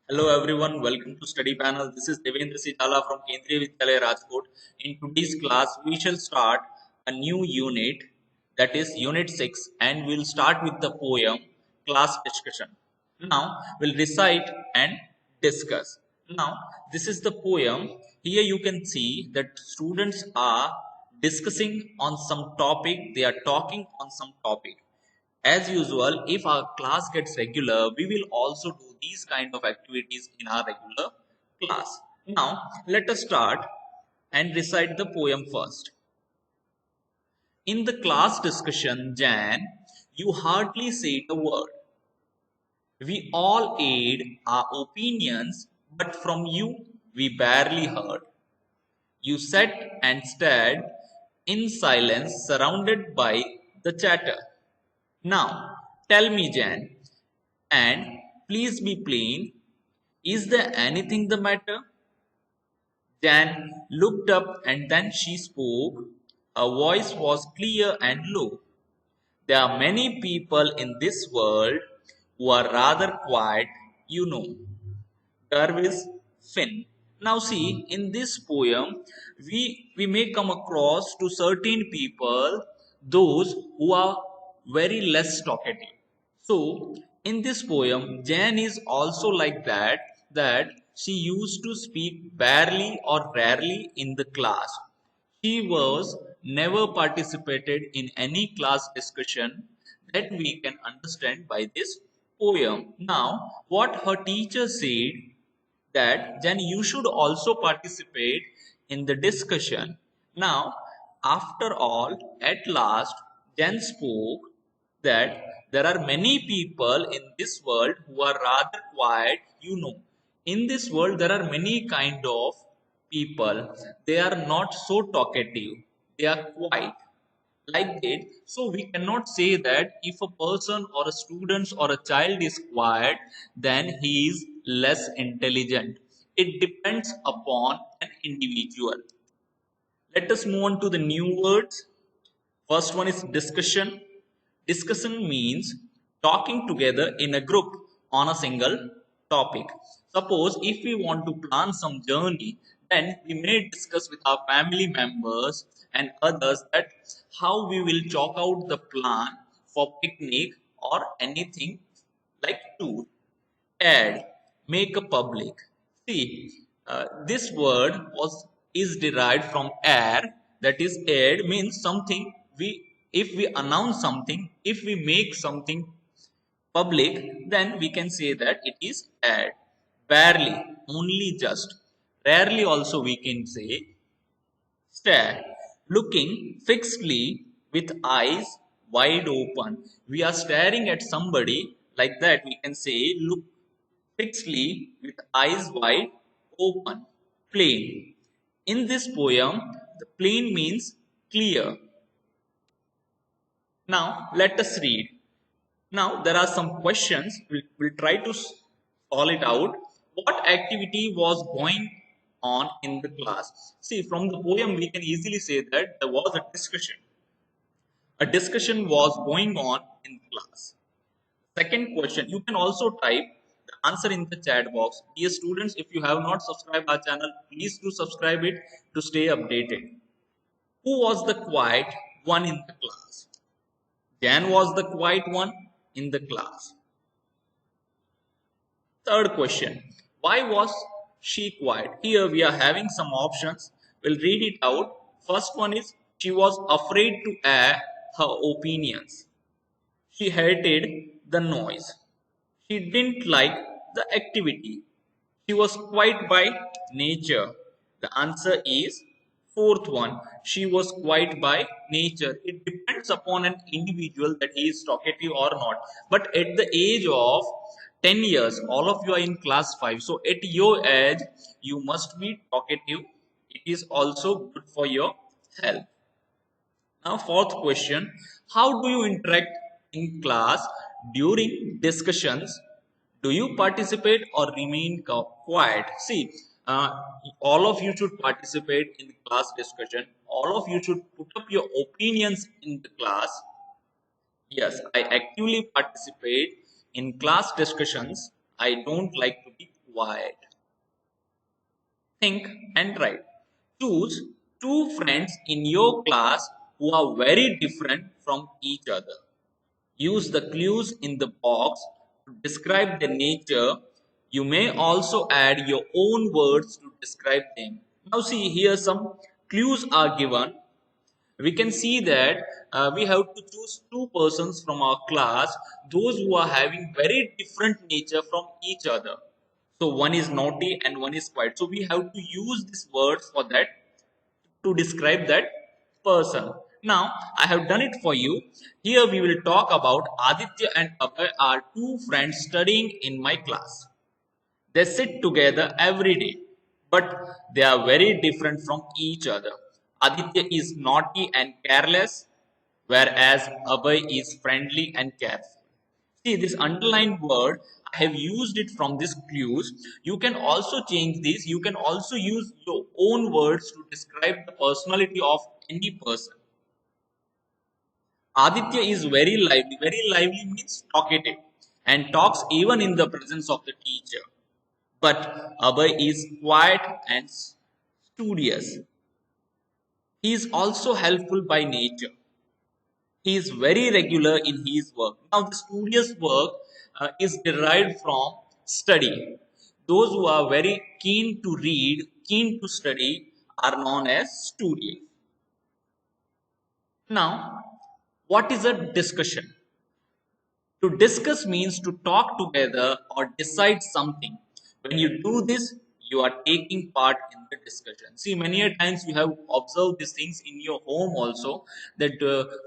Hello everyone, welcome to study panel. This is Devendra Sitala from Kendriya Vidyalaya Rajkot. In today's class, we shall start a new unit, that is unit 6, and we'll start with the poem class discussion. Now we'll recite and discuss. Now this is the poem. Here you can see that students are discussing on some topic, they are talking on some topic. As usual, if our class gets regular, we will also do these kind of activities in our regular class. Now, let us start and recite the poem first. In the class discussion, Jan, you hardly said a word. We all aid our opinions, but from you we barely heard. You sat and stared in silence, surrounded by the chatter. Now, tell me, Jan, and please be plain. Is there anything the matter? Jan looked up and then she spoke. Her voice was clear and low. There are many people in this world who are rather quiet, you know. Darvis Finn. Now see, in this poem, we may come across to certain people, those who are very less talkative. So, in this poem, Jan is also like that she used to speak barely or rarely in the class. She was never participated in any class discussion that we can understand by this poem. Now, what her teacher said that then you should also participate in the discussion. Now, after all, at last, Jen spoke that there are many people in this world who are rather quiet, you know. In this world, there are many kind of people. They are not so talkative. They are quiet like that. So we cannot say that if a person or a student or a child is quiet, then he is less intelligent. It depends upon an individual. Let us move on to the new words. First one is discussion. Discussion means talking together in a group on a single topic. Suppose if we want to plan some journey, then we may discuss with our family members and others that how we will chalk out the plan for picnic or anything like tour. Add, make a public. See, this word was is derived from air, that is add means something we, if we announce something, if we make something public, then we can say that it is add. Barely, only just. Rarely also we can say stare, looking fixedly with eyes wide open. We are staring at somebody like that. We can say look fixedly with eyes wide open. Plain. In this poem, the plain means clear. Now let us read. Now there are some questions. We'll try to solve it out. What activity was going on in the class? See, from the poem we can easily say that there was a discussion. A discussion was going on in class. Second question, you can also type the answer in the chat box. Dear students, if you have not subscribed our channel, please do subscribe it to stay updated. Who was the quiet one in the class? Jan was the quiet one in the class. Third question, why was she quiet? Here we are having some options. We'll read it out. First one is she was afraid to air her opinions. She hated the noise. She didn't like the activity. She was quiet by nature. The answer is fourth one. She was quiet by nature. It depends upon an individual that he is talkative or not. But at the age of 10 years, all of you are in class 5. So at your age, you must be talkative. It is also good for your health. Now, fourth question, how do you interact in class during discussions? Do you participate or remain quiet? See, all of you should participate in the class discussion. All of you should put up your opinions in the class. Yes, I actively participate in class discussions. I don't like to be quiet. Think and write. Choose two friends in your class who are very different from each other. Use the clues in the box to describe their nature. You may also add your own words to describe them. Now see here some clues are given. We can see that we have to choose two persons from our class, those who are having very different nature from each other. So one is naughty and one is quiet. So we have to use this word for that to describe that person. Now I have done it for you. Here we will talk about Aditya and Abhay are two friends studying in my class. They sit together every day, but they are very different from each other. Aditya is naughty and careless, whereas Abhay is friendly and careful. See this underlined word, I have used it from these clues. You can also change this. You can also use your own words to describe the personality of any person. Aditya is very lively. Very lively means talkative and talks even in the presence of the teacher. But Abhay is quiet and studious. He is also helpful by nature. He is very regular in his work. Now, the studious work is derived from study. Those who are very keen to read, keen to study, are known as studious. Now, what is a discussion? To discuss means to talk together or decide something. When you do this, you are taking part in the discussion. See, many a times you have observed these things in your home also, that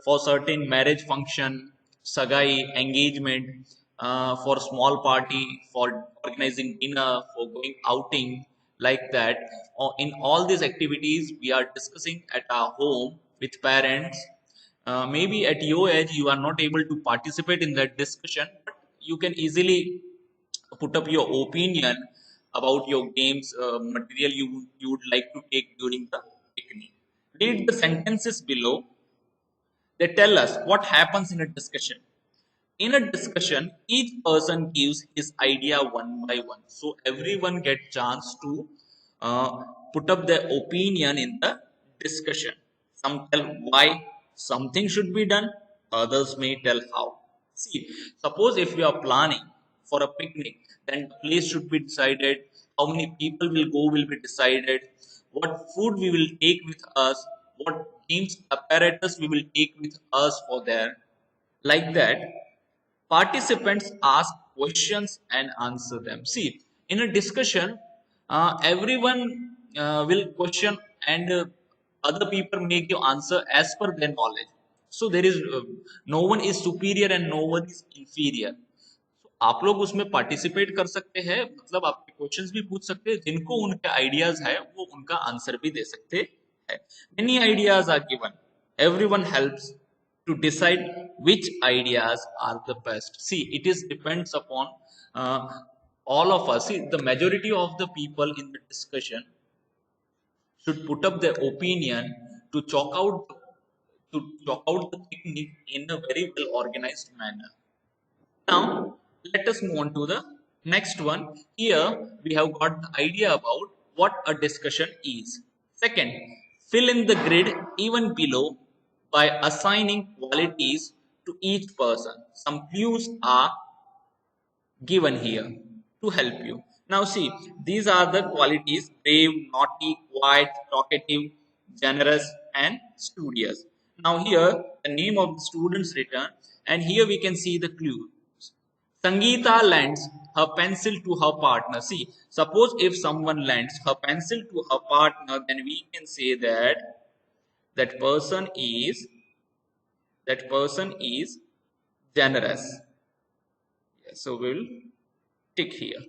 for certain marriage function, sagai, engagement, for small party, for organizing dinner, for going outing, like that. Or in all these activities, we are discussing at our home with parents. Maybe at your age you are not able to participate in that discussion, but you can easily put up your opinion about your games material you would like to take during the picnic. Read the sentences below. They tell us what happens in a discussion. In a discussion, each person gives his idea one by one. So everyone get chance to uh, put up their opinion in the discussion. Some tell why something should be done. Others may tell how. See, suppose if we are planning for a picnic, then the place should be decided. How many people will go will be decided. What food we will take with us. What games apparatus we will take with us for there, like that. Participants ask questions and answer them. See, in a discussion, everyone will question, and other people make you answer as per their knowledge. So there is no one is superior and no one is inferior. So आप लोग उसमें participate कर सकते हैं, मतलब आपके questions भी पूछ सकते हैं, जिनको उनके आइडियाज है वो उनका आंसर भी दे सकते हैं. Many ideas are given. Everyone helps to decide which ideas are the best. See, it is depends upon uh, all of us. See, the majority of the people in the discussion should put up their opinion to chalk out the picnic in a very well organized manner. Now, let us move on to the next one. Here, we have got the idea about what a discussion is. Second, fill in the grid even below by assigning qualities to each person. Some clues are given here to help you. Now see, these are the qualities: brave, naughty, quiet, talkative, generous, and studious. Now here, the name of the students written, and here we can see the clue. Sangeeta lends her pencil to her partner. See, suppose if someone lends her pencil to her partner, then we can say that that person is that person is generous. Yes, so we'll tick here.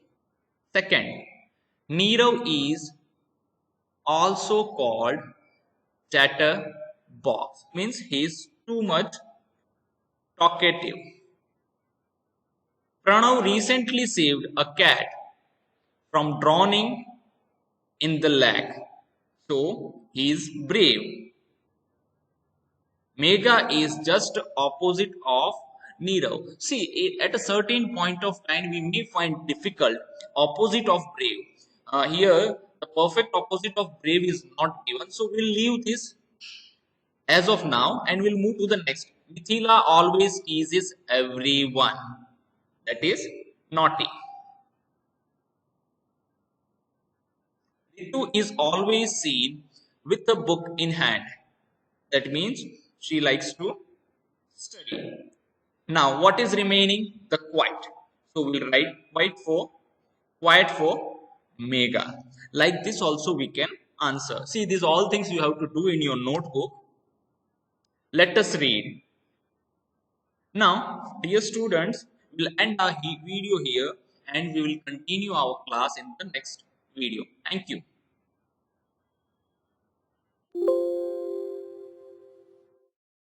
Second, Nero is also called chatterbox. Means he's too much talkative. Pranav recently saved a cat from drowning in the lake. So he is brave. Mega is just opposite of Nirav. See, at a certain point of time, we may find difficult opposite of brave. Here, the perfect opposite of brave is not given, so we'll leave this as of now and we'll move to the next. Mithila always teases everyone. That is naughty. Ritu is always seen with a book in hand. That means she likes to study. Now, what is remaining? The quiet. So we'll write quiet for mega. Like this also we can answer. See, these all things you have to do in your notebook. Let us read. Now, dear students, we'll end our video here and we will continue our class in the next video. Thank you.